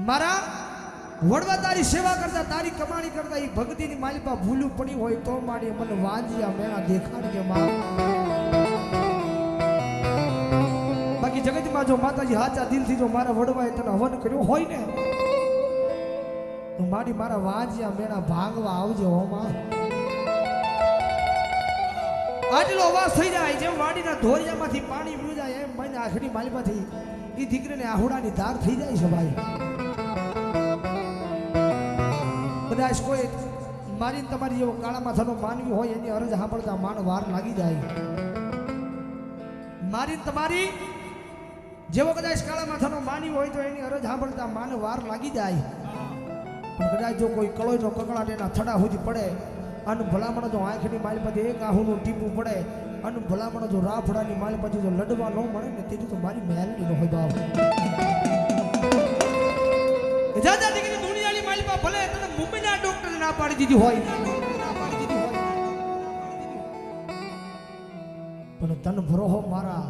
મારા વડવા તારી સેવા કરતા તારી કમાણી કરતા એ ભક્તિની માલિપા ભૂલું પડી હોય તો મારી મને વાંજિયા મેળા દેખાડ કે માં બાકી જગતમાં જો માતાજી હાચા દિલથી જો મારા વડવાએ તને હવન કર્યો હોય ને તો મારી મારા વાંજિયા મેળા ભાંગવા આવજો હો માં આટલો અવાજ થઈ જાય જેમ વાડીના ધોરિયામાંથી પાણી પીવું જાય એમ મને આખડી માલિપાથી એ દીકરીને આહુડાની ધાર થઈ જાય છે ભાઈ કદાચ કોઈ મારીને તમારી જેવો કાળા માથાનો માનવી હોય એની અરજ સાંભળતા માન વાર લાગી જાય મારીને તમારી જેવો કદાચ કાળા માથાનો માનવી હોય તો એની અરજ સાંભળતા માન વાર લાગી જાય પણ કદાચ જો કોઈ કળોયનો કકળાટ એના થડા સુધી પડે અને ભલામણ જો આંખની માલ પછી એક આહુનું ટીપું પડે અને ભલામણ જો રાફડાની માલ પછી જો લડવા ન મળે ને તેથી તો મારી મેલડી નો હોય બાપ દાદા દીકરી દુનિયાની માલિપા ભલે તને મુંબઈના ડોક્ટરે ના પાડી દીધી હોય પણ તન ભરોહો મારા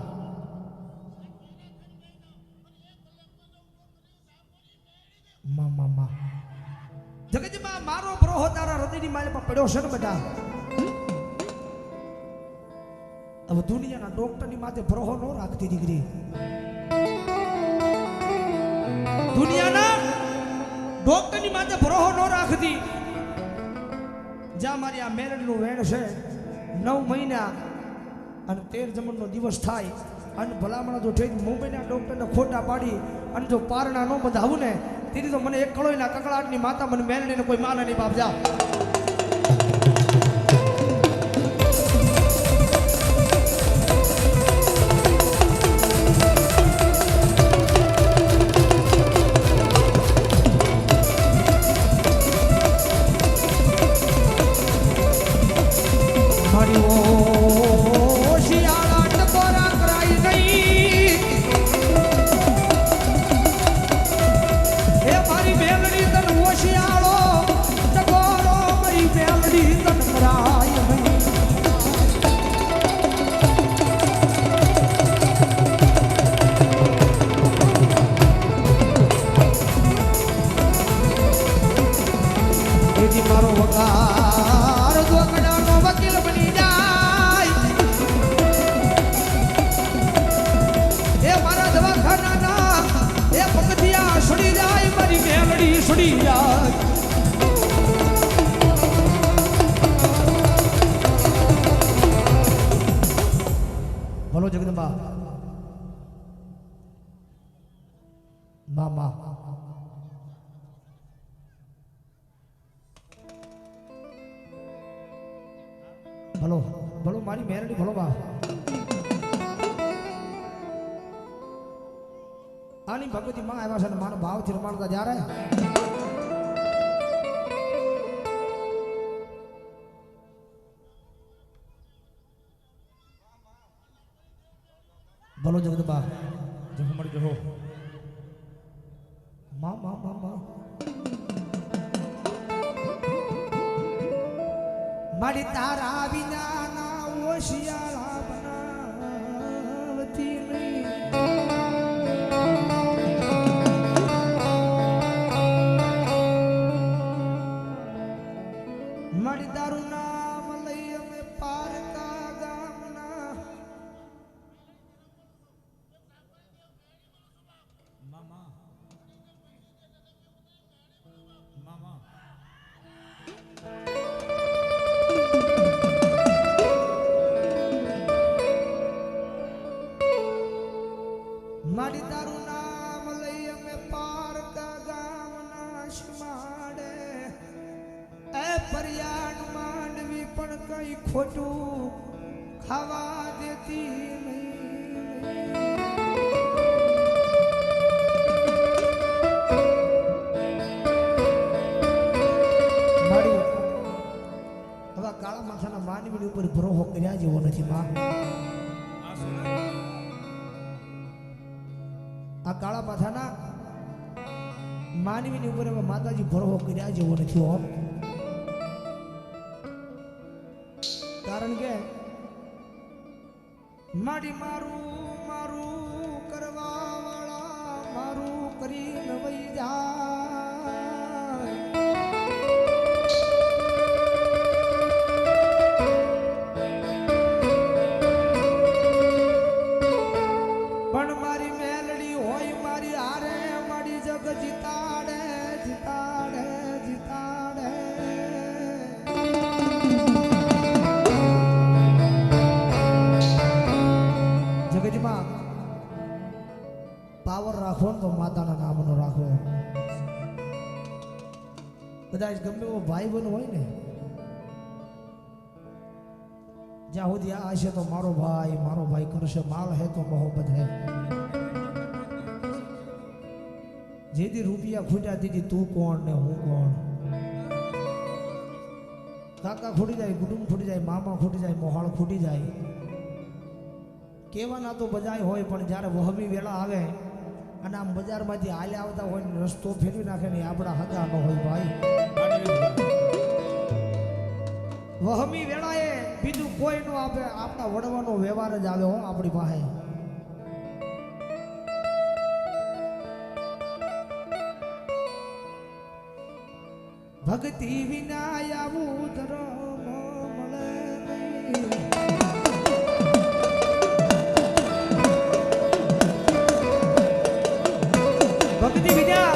મામા જગતમાં મારો ભરોહો તારા હૃદયની માલિપા પડ્યો છે ને બેટા હવે દુનિયાના ડોક્ટરની માથે ભરોહો ન રાખતી દીકરી દુનિયાના ડોક્ટરની માથે ભરોહો ન રાખતી જ્યાં મારી આ મેરડનું વેણ છે 9 મહિના અને 13 જમણનો દિવસ થાય અને ભલામણ જો ઠેક મુંબઈના ડોક્ટરને ખોટા પાડી અને જો પારણા ન બંધાવું ને તેથી તો મને એક કળોયના કકળાટની માતા મને મેરડીને કોઈ માને નહીં બાપ જા મારો વકાર દોકડાનો વકીલ બની જાય એ મારા દવાખાનાના એ પગથિયા છોડી જાય મારી મેલડી છોડી જાય બોલો જગદંબા મામા ભલો ભલો મારી મેરડી ભલો બા આની ભગવતી માં આવ્યા છે ને મારો ભાવથી રમાડતા જ્યારે ભલો જગદંબા જો મળી જો મા મા મા મા મારી તારા વિના ના ઓશિયાળા બનાવતી નહીં મારી તારું નામ લઈ અમે પારકા ગામના મામા મામા મારી તારું નામ લઈ અમે પારકા ગામના શમાડે એ ફરિયાદ માંડવી પણ કઈ ખોટું ખાવા દેતી નહીં મારી હવે કાળા માથાના માનવીની ઉપર ભરોહો કર્યા જેવો નથી માં આ કાળા માથાના માનવીની ઉપર હવે માતાજી ભરોહો કર્યા જેવો નથી હો કારણ કે માડી મારું મારું કરવા વાળા મારું કરીને વઈ જા પાવર રાખો ને તો માતાના નામનો રાખો. કદાચ ગમે એવો ભાઈ બન હોય ને, જ્યાં સુધી આ હશે તો મારો ભાઈ કરશે, માલ હે તો મોહબ્બત હે. જેથી રૂપિયા ખૂટ્યા દીધી તું કોણ ને હું કોણ. કાકા ખૂટી જાય, કુટુંબ ખૂટી જાય, મામા ખૂટી જાય, મોહાળ ખૂટી જાય. કેવાના તો બજાય હોય, પણ જ્યારે વહમી વેળા આવે અને આમ બજારમાંથી હાલે આવતા હોય ને રસ્તો ફેરવી નાખે ને આપણા હગા ન હોય ભાઈ. વહમી વેળાએ બીજું કોઈ નો આપે, આપણા વડવાનો વ્યવહાર જ આવે હો આપણી પાસે. ભક્તિ વિના આવું ધર્મ મળે નહીં. ભક્તિ વિના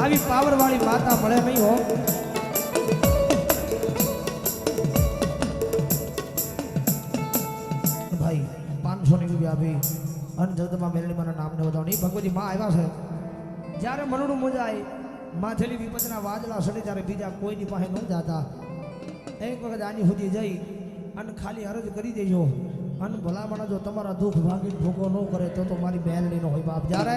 આવી પાવર વાળી માતા મળે નહીં હો. ભાઈ 500 ની રૂપિયા આપી અને જગદંબા મેલડીમાના નામને વધાવણી. ભગવતી માં આવ્યા છે. જ્યારે મનનું મુજાય માથેલી વિપતના વાદળા સડે ત્યારે બીજા કોઈની પાસે ન જાતા. એક વખત આની સુધી જઈ અને ખાલી અરજ કરી દેજો. અને ભલામણ જો તમારા દુઃખ ભાગીને ભૂકો ન કરે તો મારી બેલની નો હોય બાપ. જ્યારે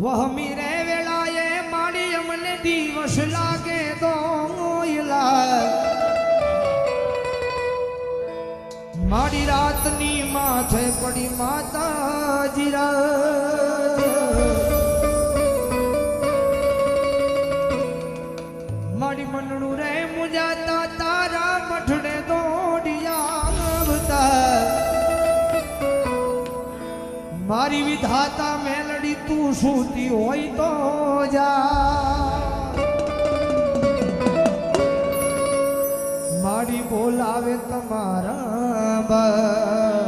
વહમી રે વેળાએ મારી અમને દિવસ લાગે તો મારી રાતની માથે પડી માતાજી મારી મનનું રે મુજાતા તારા મઠડે દોડિયા આવતા. મારી વિધાતા મેલડી તું સૂતી હોય તો જા. મારી બોલાવે તમારા બા.